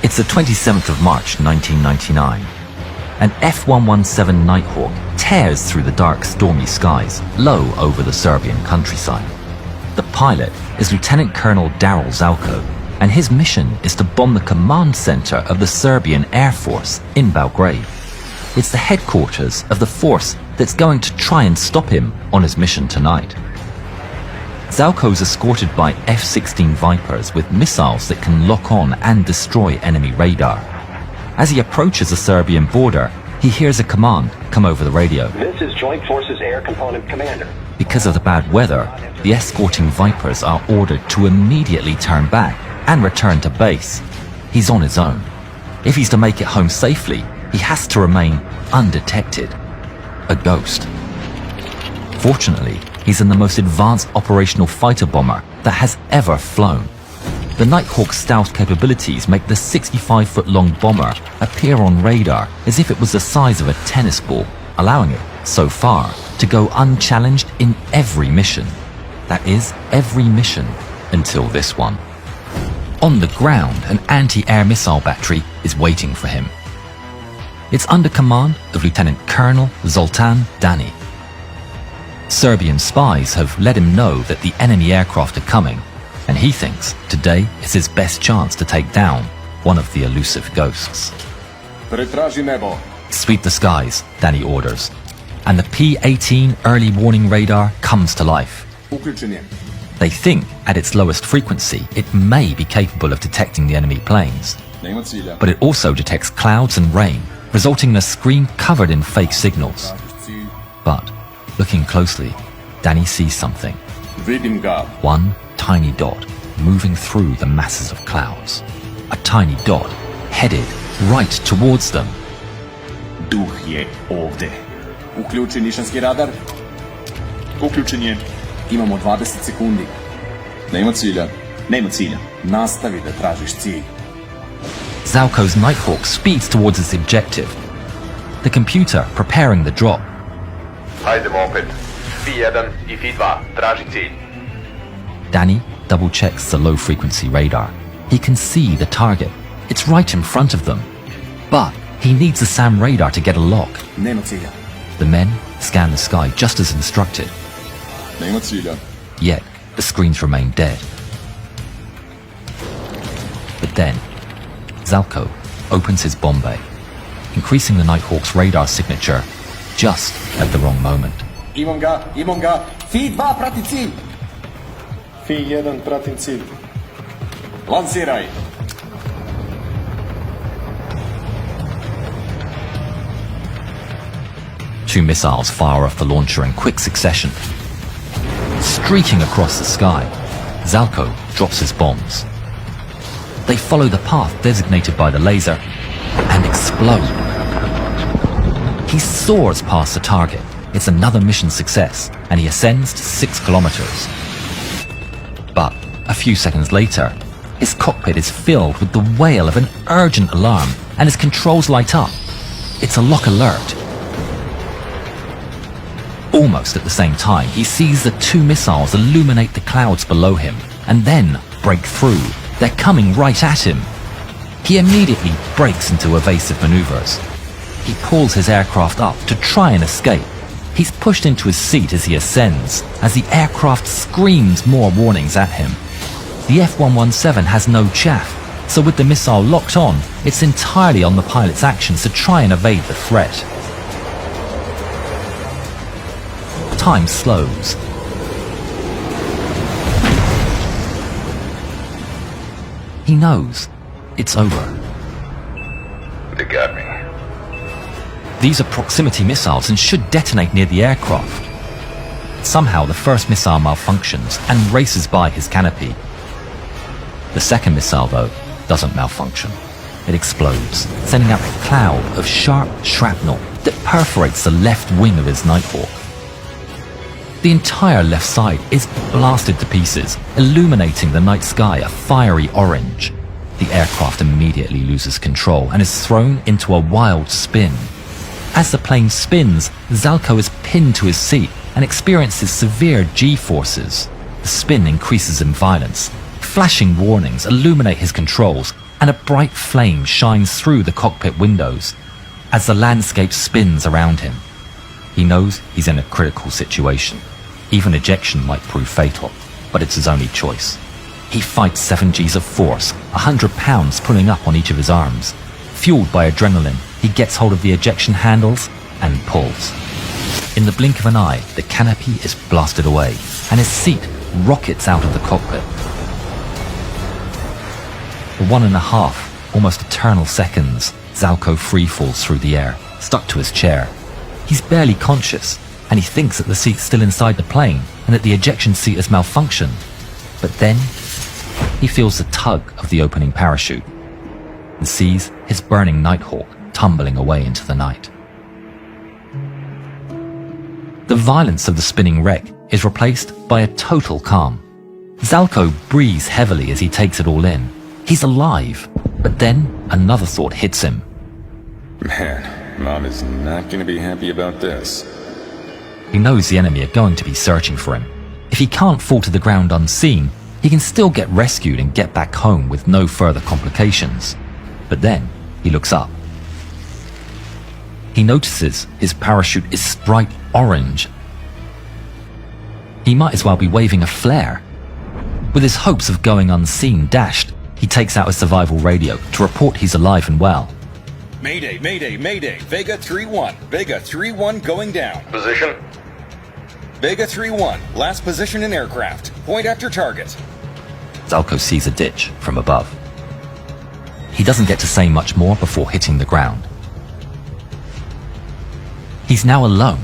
It's the 27th of March 1999. An F-117 Nighthawk tears through the dark, stormy skies low over the Serbian countryside. The pilot is Lieutenant Colonel Daryl Zalko, and his mission is to bomb the command center of the Serbian Air Force in Belgrade. It's the headquarters of the force that's going to try and stop him on his mission tonight. Zalko's escorted by F-16 Vipers with missiles that can lock on and destroy enemy radar. As he approaches the Serbian border, he hears a command come over the radio. This is Joint Forces Air Component Commander. Because of the bad weather, the escorting Vipers are ordered to immediately turn back and return to base. He's on his own. If he's to make it home safely, he has to remain undetected. A ghost. Fortunately, he's in the most advanced operational fighter bomber that has ever flown. The Nighthawk's stealth capabilities make the 65-foot-long bomber appear on radar as if it was the size of a tennis ball, allowing it, so far, to go unchallenged in every mission. That is, every mission until this one. On the ground, an anti-air missile battery is waiting for him. It's under command of Lieutenant Colonel Zoltan Dani. Serbian spies have let him know that the enemy aircraft are coming, and he thinks today is his best chance to take down one of the elusive ghosts. Pretraži nebo. Sweep the skies, Dani orders, and the P-18 early warning radar comes to life. Uključen je. They think at its lowest frequency it may be capable of detecting the enemy planes, Nema cilja. but it also detects clouds and rain, resulting in a screen covered in fake signals. Tražiš cilj. But, looking closely, Dani sees something. Vidim ga. One tiny dot moving through the masses of clouds. A tiny dot headed right towards them. Duh je ovde. Uključi nišanski radar. Uključen je. Imamo 20 sekundi. Nema cilja. Nema cilja. Nastavi da tražiš cilj. Zalko's Nighthawk speeds towards its objective. The computer preparing the drop. Hajdemo opet. P1 I P2, traži cilj. Dani double-checks the low-frequency radar. He can see the target. It's right in front of them. But he needs the SAM radar to get a lock. Nema cilja. The men scan the sky just as instructed. Nema cilja. Yet, the screens remain dead. But then, Zalko opens his bomb bay, increasing the Nighthawk's radar signature just at the wrong moment. Imam ga, imam ga. Fi-2 prati cilj. Fi-1 pratim cilj. Lansiraj. Two missiles fire off the launcher in quick succession. Streaking across the sky, Zalko drops his bombs. They follow the path designated by the laser and explode. He soars past the target. It's another mission success, and he ascends to 6 kilometers. But a few seconds later, his cockpit is filled with the wail of an urgent alarm, and his controls light up. It's a lock alert. Almost at the same time, he sees the two missiles illuminate the clouds below him, and then break through. They're coming right at him. He immediately breaks into evasive maneuvers. He pulls his aircraft up to try and escape. He's pushed into his seat as he ascends, as the aircraft screams more warnings at him. The F-117 has no chaff, so with the missile locked on, it's entirely on the pilot's actions to try and evade the threat. Time slows. He knows it's over. They got me. These are proximity missiles and should detonate near the aircraft. Somehow the first missile malfunctions and races by his canopy. The second missile, though, doesn't malfunction. It explodes, sending out a cloud of sharp shrapnel that perforates the left wing of his Nighthawk. The entire left side is blasted to pieces, illuminating the night sky a fiery orange. The aircraft immediately loses control and is thrown into a wild spin. As the plane spins, Zalko is pinned to his seat and experiences severe G-forces. The spin increases in violence. Flashing warnings illuminate his controls, and a bright flame shines through the cockpit windows as the landscape spins around him. He knows he's in a critical situation. Even ejection might prove fatal, but it's his only choice. He fights 7 Gs of force, 100 pounds pulling up on each of his arms. Fueled by adrenaline, he gets hold of the ejection handles and pulls. In the blink of an eye, the canopy is blasted away, and his seat rockets out of the cockpit. For 1.5, almost eternal seconds, Zalko free falls through the air, stuck to his chair. He's barely conscious, and he thinks that the seat's still inside the plane and that the ejection seat has malfunctioned. But then, he feels the tug of the opening parachute and sees his burning Nighthawk tumbling away into the night. The violence of the spinning wreck is replaced by a total calm. Zalko breathes heavily as he takes it all in. He's alive, but then another thought hits him. Man, Mom is not going to be happy about this. He knows the enemy are going to be searching for him. If he can't fall to the ground unseen, he can still get rescued and get back home with no further complications. But then, he looks up. He notices his parachute is bright orange. He might as well be waving a flare. With his hopes of going unseen dashed, he takes out his survival radio to report he's alive and well. Mayday, mayday, mayday. Vega 3-1. Vega 3-1 going down. Position? Vega 3-1. Last position in aircraft. Point after target. Zalko sees a ditch from above. He doesn't get to say much more before hitting the ground. He's now alone,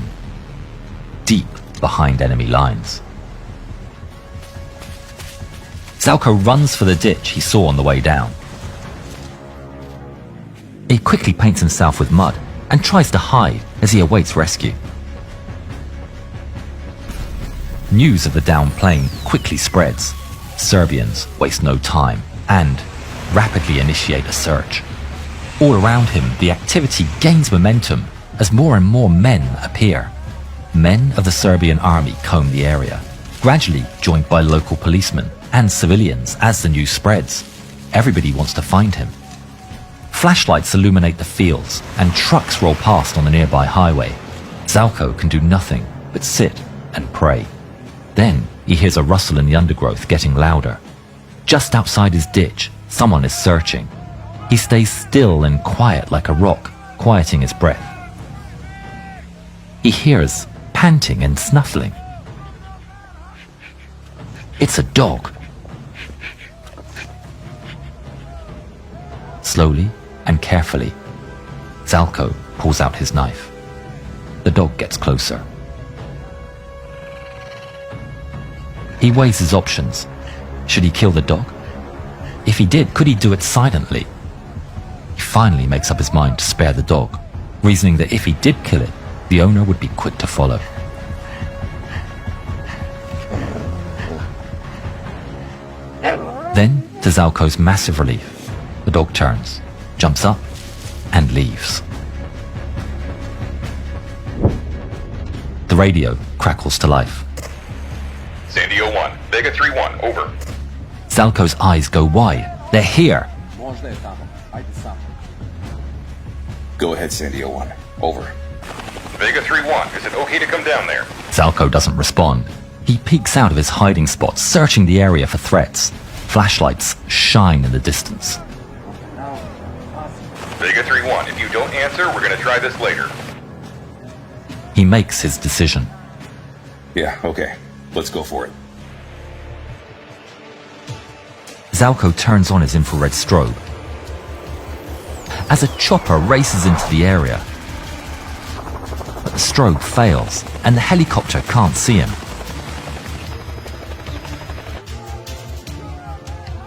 deep behind enemy lines. Zalko runs for the ditch he saw on the way down. He quickly paints himself with mud and tries to hide as he awaits rescue. News of the downed plane quickly spreads. Serbians waste no time and rapidly initiate a search. All around him, the activity gains momentum as more and more men appear. Men of the Serbian army comb the area, gradually joined by local policemen and civilians as the news spreads. Everybody wants to find him. Flashlights illuminate the fields and trucks roll past on the nearby highway. Zalko can do nothing but sit and pray. Then he hears a rustle in the undergrowth getting louder. Just outside his ditch, someone is searching. He stays still and quiet like a rock, quieting his breath. He hears panting and snuffling. It's a dog. Slowly and carefully, Zalko pulls out his knife. The dog gets closer. He weighs his options. Should he kill the dog? If he did, could he do it silently? He finally makes up his mind to spare the dog, reasoning that if he did kill it, the owner would be quick to follow. Then, to Zalko's massive relief, the dog turns, jumps up, and leaves. The radio crackles to life. Sandio 1. Vega 3-1. Over. Zalko's eyes go wide. They're here. Go ahead, Sandio 1. Over. Vega 3-1. Is it okay to come down there? Zalko doesn't respond. He peeks out of his hiding spot, searching the area for threats. Flashlights shine in the distance. Vega 3-1. If you don't answer, we're going to try this later. He makes his decision. Yeah, okay. Let's go for it. Zalko turns on his infrared strobe. As a chopper races into the area, but the strobe fails and the helicopter can't see him.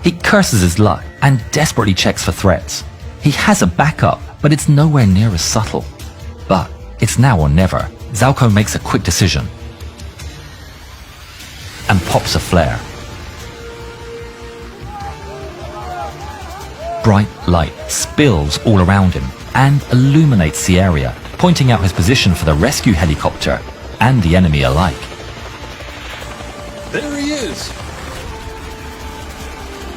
He curses his luck and desperately checks for threats. He has a backup, but it's nowhere near as subtle. But it's now or never. Zalko makes a quick decision and pops a flare. Bright light spills all around him and illuminates the area, pointing out his position for the rescue helicopter and the enemy alike. There he is.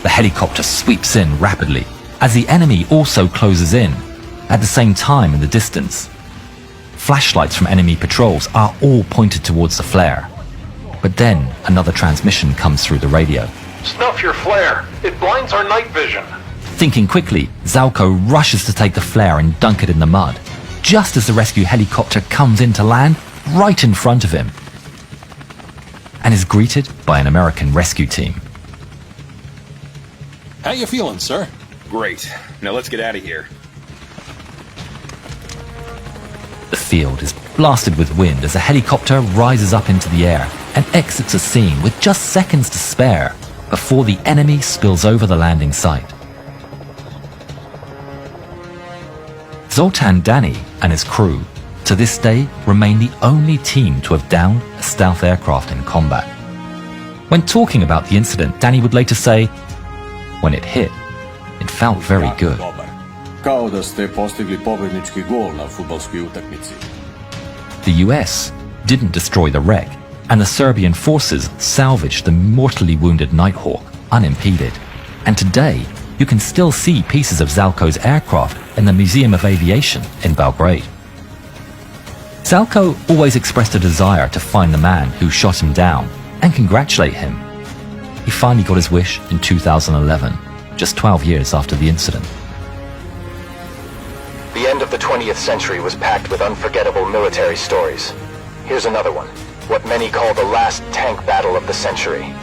The helicopter sweeps in rapidly. as the enemy also closes in, at the same time in the distance. Flashlights from enemy patrols are all pointed towards the flare. But then another transmission comes through the radio. Snuff your flare. It blinds our night vision. Thinking quickly, Zalko rushes to take the flare and dunk it in the mud, just as the rescue helicopter comes in to land right in front of him, and is greeted by an American rescue team. How you feeling, sir? Great. Now let's get out of here. The field is blasted with wind as a helicopter rises up into the air and exits a scene with just seconds to spare before the enemy spills over the landing site. Zoltan Danny and his crew, to this day, remain the only team to have downed a stealth aircraft in combat. When talking about the incident, Danny would later say, "When it hit, it felt very good." Kao da ste postigli pobjednički gol na fudbalskoj utakmici. The US didn't destroy the wreck, and the Serbian forces salvaged the mortally wounded Nighthawk unimpeded. And today, you can still see pieces of Zalko's aircraft in the Museum of Aviation in Belgrade. Zalko always expressed a desire to find the man who shot him down and congratulate him. He finally got his wish in 2011, just 12 years after the incident. The end of the 20th century was packed with unforgettable military stories. Here's another one, what many call the last tank battle of the century.